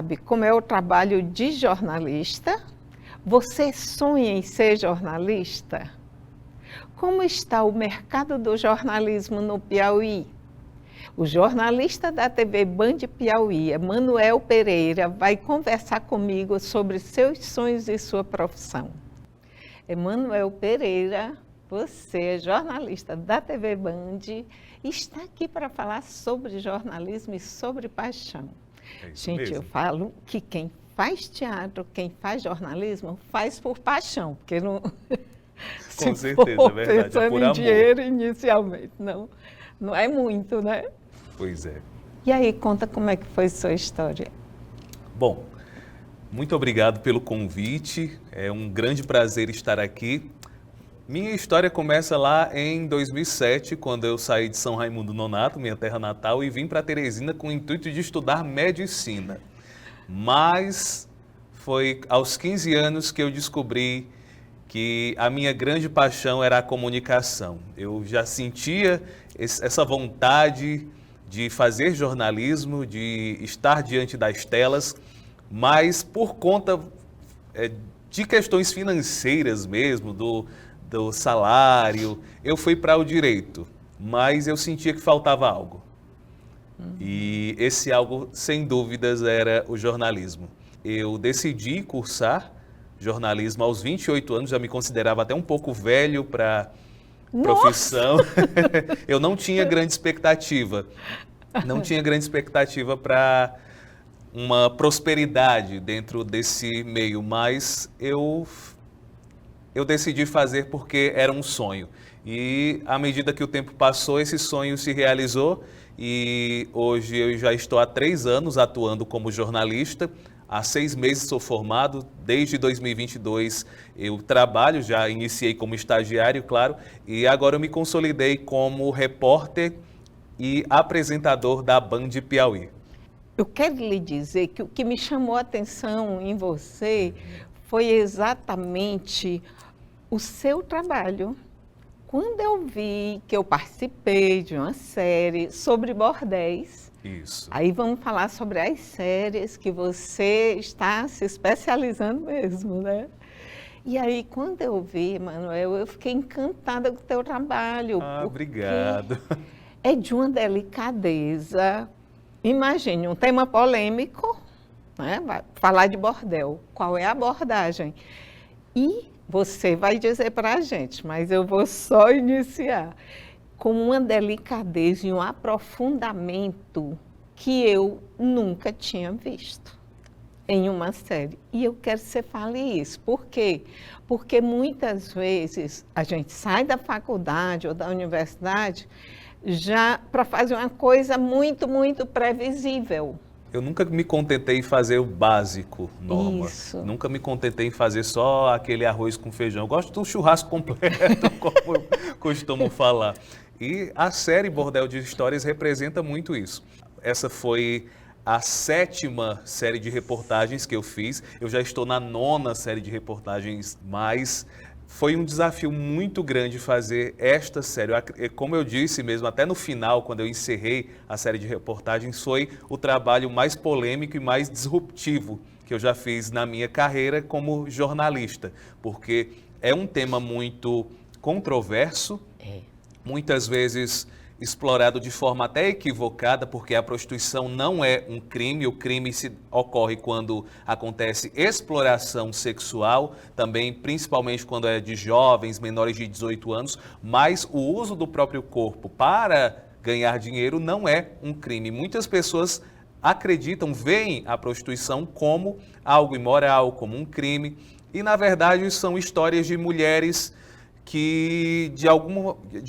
sabe como é o trabalho de jornalista? Você sonha em ser jornalista? Como está o mercado do jornalismo no Piauí? O jornalista da TV Band Piauí, Emanuel Pereira, vai conversar comigo sobre seus sonhos e sua profissão. Emanuel Pereira, você é jornalista da TV Band e está aqui para falar sobre jornalismo e sobre paixão. Gente, mesmo. eu falo que quem faz teatro, quem faz jornalismo, faz por paixão, porque não... Com certeza, é verdade, pensando é por em amor. dinheiro inicialmente, não é muito, né? Pois é. E aí, conta como é que foi sua história. Bom, muito obrigado pelo convite, é um grande prazer estar aqui. Minha história começa lá em 2007, quando eu saí de São Raimundo Nonato, minha terra natal, e vim para Teresina com o intuito de estudar medicina. Mas foi aos 15 anos que eu descobri que a minha grande paixão era a comunicação. Eu já sentia essa vontade de fazer jornalismo, de estar diante das telas, mas por conta de questões financeiras mesmo, do salário, eu fui para o direito, mas eu sentia que faltava algo. E esse algo, sem dúvidas, era o jornalismo. Eu decidi cursar jornalismo aos 28 anos, já me considerava até um pouco velho para profissão. Eu não tinha grande expectativa. Não tinha grande expectativa para uma prosperidade dentro desse meio, mas eu decidi fazer porque era um sonho. E à medida que o tempo passou, esse sonho se realizou e hoje eu já estou há 3 anos atuando como jornalista. Há 6 meses sou formado, desde 2022 eu trabalho, já iniciei como estagiário, claro, e agora eu me consolidei como repórter e apresentador da Band Piauí. Eu quero lhe dizer que o que me chamou a atenção em você foi exatamente o seu trabalho. Quando eu vi que eu participei de uma série sobre bordéis, Isso. aí vamos falar sobre as séries que você está se especializando mesmo, né? E aí, quando eu vi, Manuel, eu fiquei encantada com o teu trabalho. Obrigado. É de uma delicadeza. Imagine, um tema polêmico, né? Vai falar de bordel. Qual é a abordagem? E você vai dizer para a gente, mas eu vou só iniciar com uma delicadeza e um aprofundamento que eu nunca tinha visto em uma série. E eu quero que você fale isso. Por quê? Porque muitas vezes a gente sai da faculdade ou da universidade já para fazer uma coisa muito, muito previsível. Eu nunca me contentei em fazer o básico, Norma. Isso. Nunca me contentei em fazer só aquele arroz com feijão. Eu gosto do churrasco completo, como eu costumo falar. E a série Bordel de Histórias representa muito isso. Essa foi a 7ª série de reportagens que eu fiz. Eu já estou na 9ª série de reportagens, mas foi um desafio muito grande fazer esta série. Como eu disse mesmo, até no final, quando eu encerrei a série de reportagens, foi o trabalho mais polêmico e mais disruptivo que eu já fiz na minha carreira como jornalista, porque é um tema muito controverso, muitas vezes explorado de forma até equivocada, porque a prostituição não é um crime, o crime ocorre quando acontece exploração sexual, também principalmente quando é de jovens, menores de 18 anos, mas o uso do próprio corpo para ganhar dinheiro não é um crime. Muitas pessoas acreditam, veem a prostituição como algo imoral, como um crime, e na verdade são histórias de mulheres que de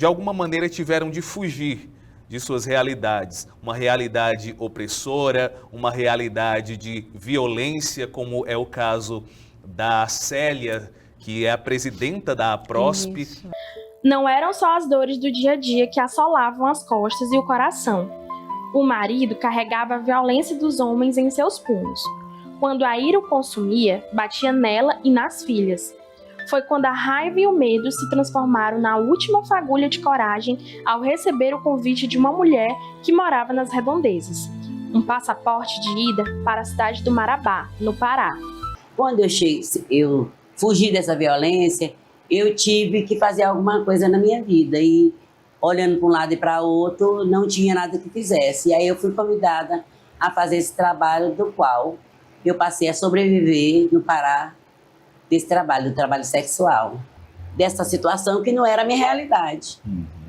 alguma maneira tiveram de fugir de suas realidades. Uma realidade opressora, uma realidade de violência, como é o caso da Célia, que é a presidenta da APROSP. Isso. Não eram só as dores do dia a dia que assolavam as costas e o coração. O marido carregava a violência dos homens em seus punhos. Quando a ira o consumia, batia nela e nas filhas. Foi quando a raiva e o medo se transformaram na última fagulha de coragem ao receber o convite de uma mulher que morava nas redondezas. um passaporte de ida para a cidade do Marabá, no Pará. Quando eu fugi dessa violência, eu tive que fazer alguma coisa na minha vida. E olhando para um lado e para o outro, não tinha nada que fizesse. E aí eu fui convidada a fazer esse trabalho, do qual eu passei a sobreviver no Pará, desse trabalho, do trabalho sexual. Dessa situação que não era a minha realidade.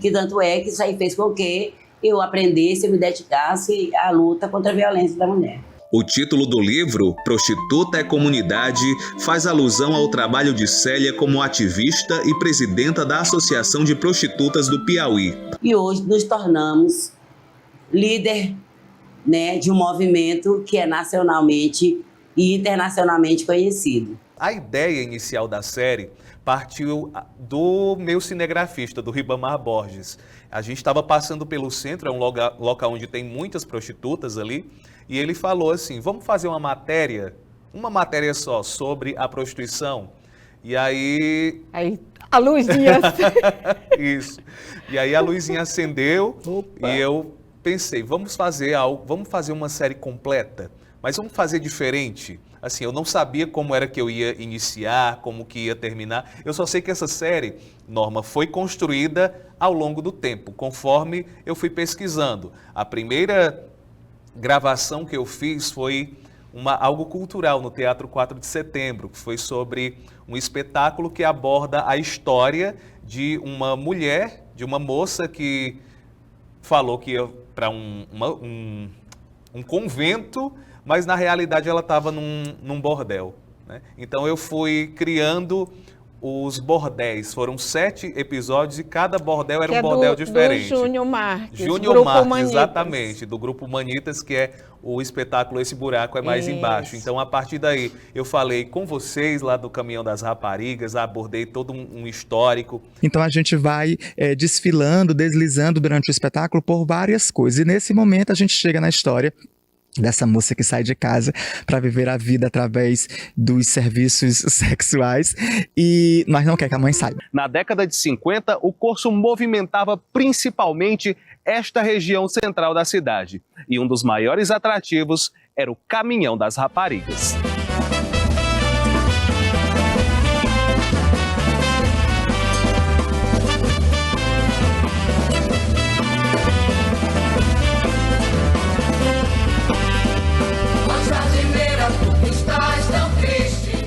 Que tanto é que isso aí fez com que eu aprendesse, eu me dedicasse à luta contra a violência da mulher. O título do livro, Prostituta é Comunidade, faz alusão ao trabalho de Célia como ativista e presidenta da Associação de Prostitutas do Piauí. E hoje nos tornamos líder, né, de um movimento que é nacionalmente e internacionalmente conhecido. A ideia inicial da série partiu do meu cinegrafista, do Ribamar Borges. A gente estava passando pelo centro, é um local onde tem muitas prostitutas ali, e ele falou assim, vamos fazer uma matéria só, sobre a prostituição. E aí a luzinha... Isso. E aí a luzinha acendeu. Opa. E eu pensei, vamos fazer uma série completa, mas vamos fazer diferente. Assim, eu não sabia como era que eu ia iniciar, como que ia terminar. Eu só sei que essa série, Norma, foi construída ao longo do tempo, conforme eu fui pesquisando. A primeira gravação que eu fiz foi algo cultural no Teatro 4 de Setembro, que foi sobre um espetáculo que aborda a história de uma mulher, de uma moça que falou que ia para um convento, mas na realidade ela estava num bordel, né? Então eu fui criando os bordéis. Foram 7 episódios e cada bordel era um bordel diferente. Do Júnior Marques. Júnior Marques, Manitas. exatamente, do Grupo Manitas, que é o espetáculo Esse Buraco é Mais Embaixo. Então, a partir daí, eu falei com vocês lá do Caminhão das Raparigas, abordei todo um histórico. Então, a gente vai desfilando, deslizando durante o espetáculo por várias coisas. E nesse momento, a gente chega na história dessa moça que sai de casa para viver a vida através dos serviços sexuais, mas não quer que a mãe saiba. Na década de 50, o curso movimentava principalmente esta região central da cidade. E um dos maiores atrativos era o Caminhão das Raparigas.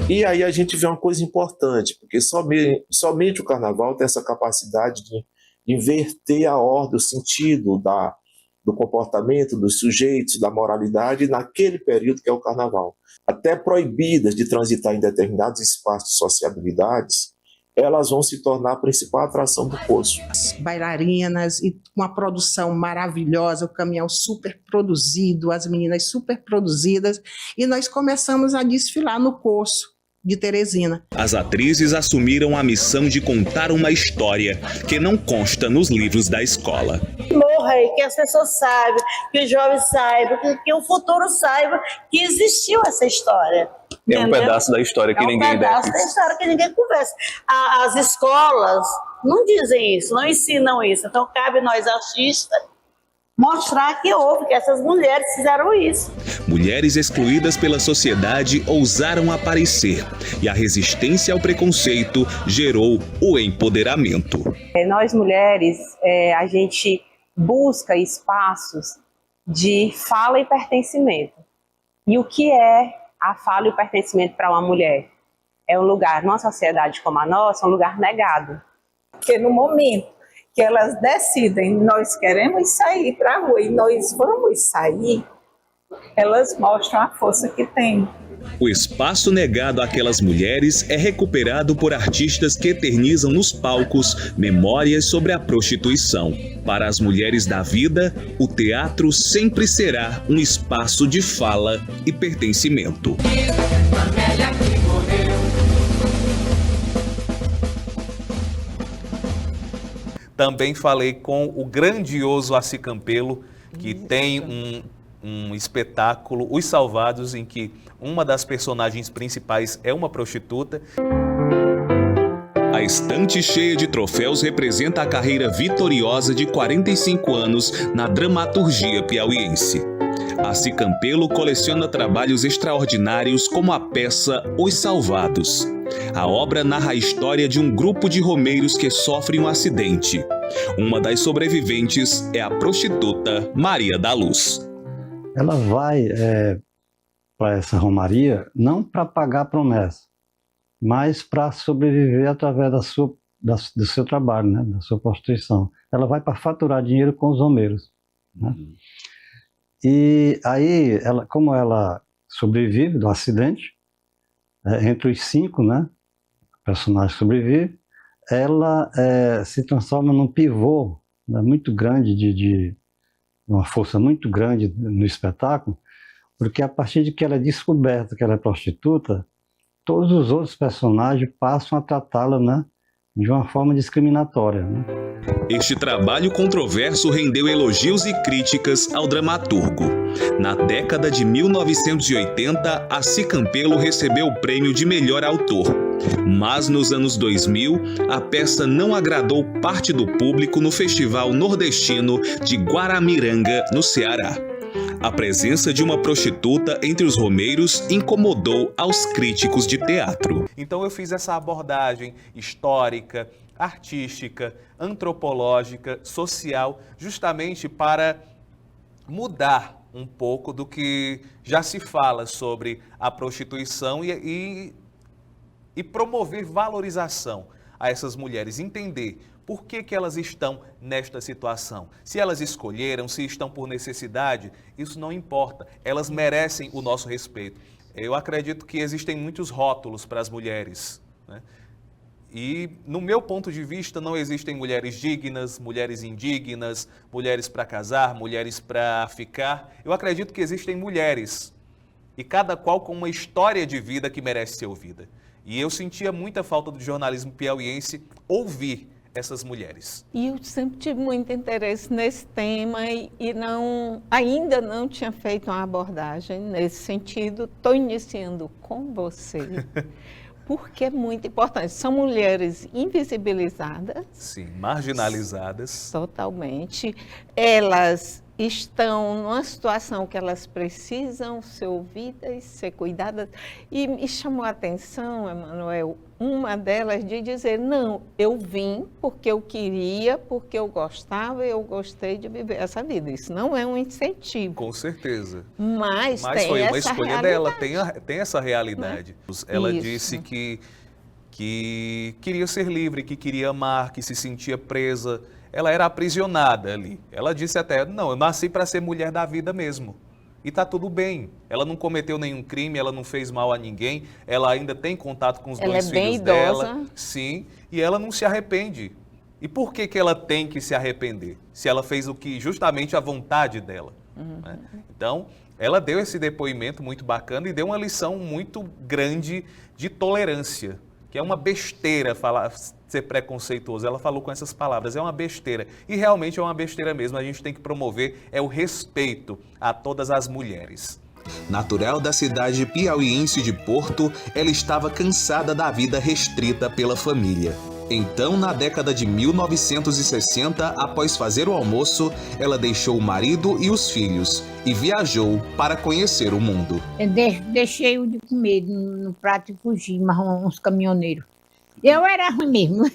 E aí a gente vê uma coisa importante, porque somente o carnaval tem essa capacidade de inverter a ordem, o sentido do comportamento dos sujeitos, da moralidade naquele período que é o carnaval. Até proibidas de transitar em determinados espaços de sociabilidades, elas vão se tornar a principal atração do curso. Bailarinas e uma produção maravilhosa, o caminhão super produzido, as meninas super produzidas, e nós começamos a desfilar no curso de Teresina. As atrizes assumiram a missão de contar uma história que não consta nos livros da escola. Morra aí, que as pessoas saibam, que os jovens saibam, que o futuro saiba que existiu essa história. É um pedaço da história que ninguém deve. É um pedaço da história que ninguém conversa. As escolas não dizem isso, não ensinam isso. Então cabe nós artistas mostrar que houve, que essas mulheres fizeram isso. Mulheres excluídas pela sociedade ousaram aparecer e a resistência ao preconceito gerou o empoderamento. Nós mulheres, a gente busca espaços de fala e pertencimento. E o que é a fala e o pertencimento para uma mulher? É um lugar, numa sociedade como a nossa, um lugar negado. Porque no momento que elas decidem, nós queremos sair para a rua e nós vamos sair, elas mostram a força que tem. O espaço negado àquelas mulheres é recuperado por artistas que eternizam nos palcos memórias sobre a prostituição. Para as mulheres da vida, o teatro sempre será um espaço de fala e pertencimento. Também falei com o grandioso Assi Campelo, que tem um espetáculo, Os Salvados, em que uma das personagens principais é uma prostituta. A A estante cheia de troféus representa a carreira vitoriosa de 45 anos na dramaturgia piauiense. Assi Campelo coleciona trabalhos extraordinários como a peça Os Salvados. A obra narra a história de um grupo de romeiros que sofrem um acidente. Uma das sobreviventes é a prostituta Maria da Luz. Ela vai para essa romaria não para pagar a promessa, mas para sobreviver através do seu trabalho, né, da sua prostituição. Ela vai para faturar dinheiro com os romeiros. Né? E aí, como ela sobrevive do acidente, entre os 5, né, personagens sobrevivem, ela se transforma num pivô, né, muito grande, de uma força muito grande no espetáculo, porque a partir de que ela é descoberta que ela é prostituta, todos os outros personagens passam a tratá-la, né, de uma forma discriminatória. Né? Este trabalho controverso rendeu elogios e críticas ao dramaturgo. Na década de 1980, Assi Campelo recebeu o prêmio de melhor autor. Mas nos anos 2000, a peça não agradou parte do público no Festival Nordestino de Guaramiranga, no Ceará. A presença de uma prostituta entre os romeiros incomodou aos críticos de teatro. Então eu fiz essa abordagem histórica, artística, antropológica, social, justamente para mudar um pouco do que já se fala sobre a prostituição e promover valorização a essas mulheres, entender por que elas estão nesta situação. Se elas escolheram, se estão por necessidade, isso não importa. Elas merecem o nosso respeito. Eu acredito que existem muitos rótulos para as mulheres, né? E, no meu ponto de vista, não existem mulheres dignas, mulheres indignas, mulheres para casar, mulheres para ficar. Eu acredito que existem mulheres, e cada qual com uma história de vida que merece ser ouvida. E eu sentia muita falta do jornalismo piauiense ouvir essas mulheres. E eu sempre tive muito interesse nesse tema e ainda não tinha feito uma abordagem nesse sentido. Estou iniciando com você, porque é muito importante. São mulheres invisibilizadas. Sim, marginalizadas. Totalmente. Elas estão numa situação que elas precisam ser ouvidas, ser cuidadas. E me chamou a atenção, Emanuel, uma delas de dizer, não, eu vim porque eu queria, porque eu gostava, eu gostei de viver essa vida. Isso não é um incentivo. Com certeza. Mas tem foi uma essa escolha realidade. dela, tem essa realidade. Né? Ela Isso. disse que queria ser livre, que queria amar, que se sentia presa. Ela era aprisionada ali. Ela disse até, não, eu nasci para ser mulher da vida mesmo. E está tudo bem. Ela não cometeu nenhum crime, ela não fez mal a ninguém, ela ainda tem contato com os dois filhos dela. Sim, e ela não se arrepende. E por que ela tem que se arrepender? Se ela fez o que justamente a vontade dela. Né? Então, ela deu esse depoimento muito bacana e deu uma lição muito grande de tolerância, que é uma besteira falar, ser preconceituoso. Ela falou com essas palavras, é uma besteira. E realmente é uma besteira mesmo. A gente tem que promover o respeito a todas as mulheres. Natural da cidade piauiense de Porto, ela estava cansada da vida restrita pela família. Então, na década de 1960, após fazer o almoço, ela deixou o marido e os filhos e viajou para conhecer o mundo. Eu deixei o de comer no prato e fugi, mas uns caminhoneiros. Eu era ruim mesmo.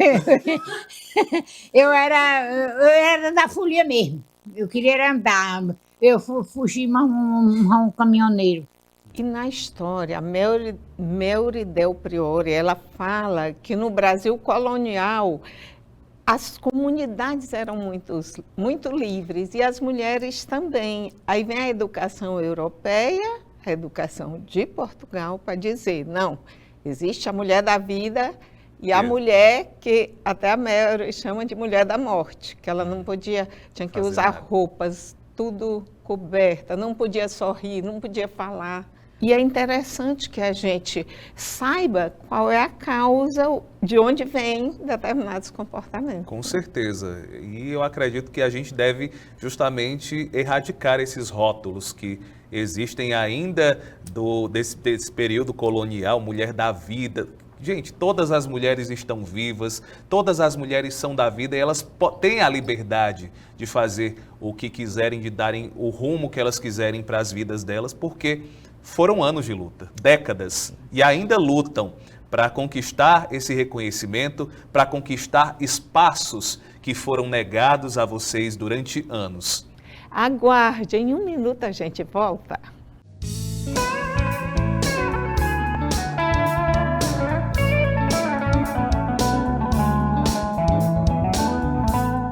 eu era da folia mesmo. Eu queria andar. Eu fugi, mas um caminhoneiro. E na história, a Melri Del Priore, ela fala que no Brasil colonial as comunidades eram muito livres e as mulheres também. Aí vem a educação europeia, a educação de Portugal, para dizer, não, existe a mulher da vida e a mulher que até a Melri chama de mulher da morte, que ela não podia, tinha que usar roupas tudo coberta, não podia sorrir, não podia falar. E é interessante que a gente saiba qual é a causa, de onde vêm determinados comportamentos. Com certeza. E eu acredito que a gente deve justamente erradicar esses rótulos que existem ainda desse período colonial, mulher da vida, Gente, todas as mulheres estão vivas, todas as mulheres são da vida e elas têm a liberdade de fazer o que quiserem, de darem o rumo que elas quiserem para as vidas delas, porque foram anos de luta, décadas, e ainda lutam para conquistar esse reconhecimento, para conquistar espaços que foram negados a vocês durante anos. Aguarde, em 1 minuto a gente volta.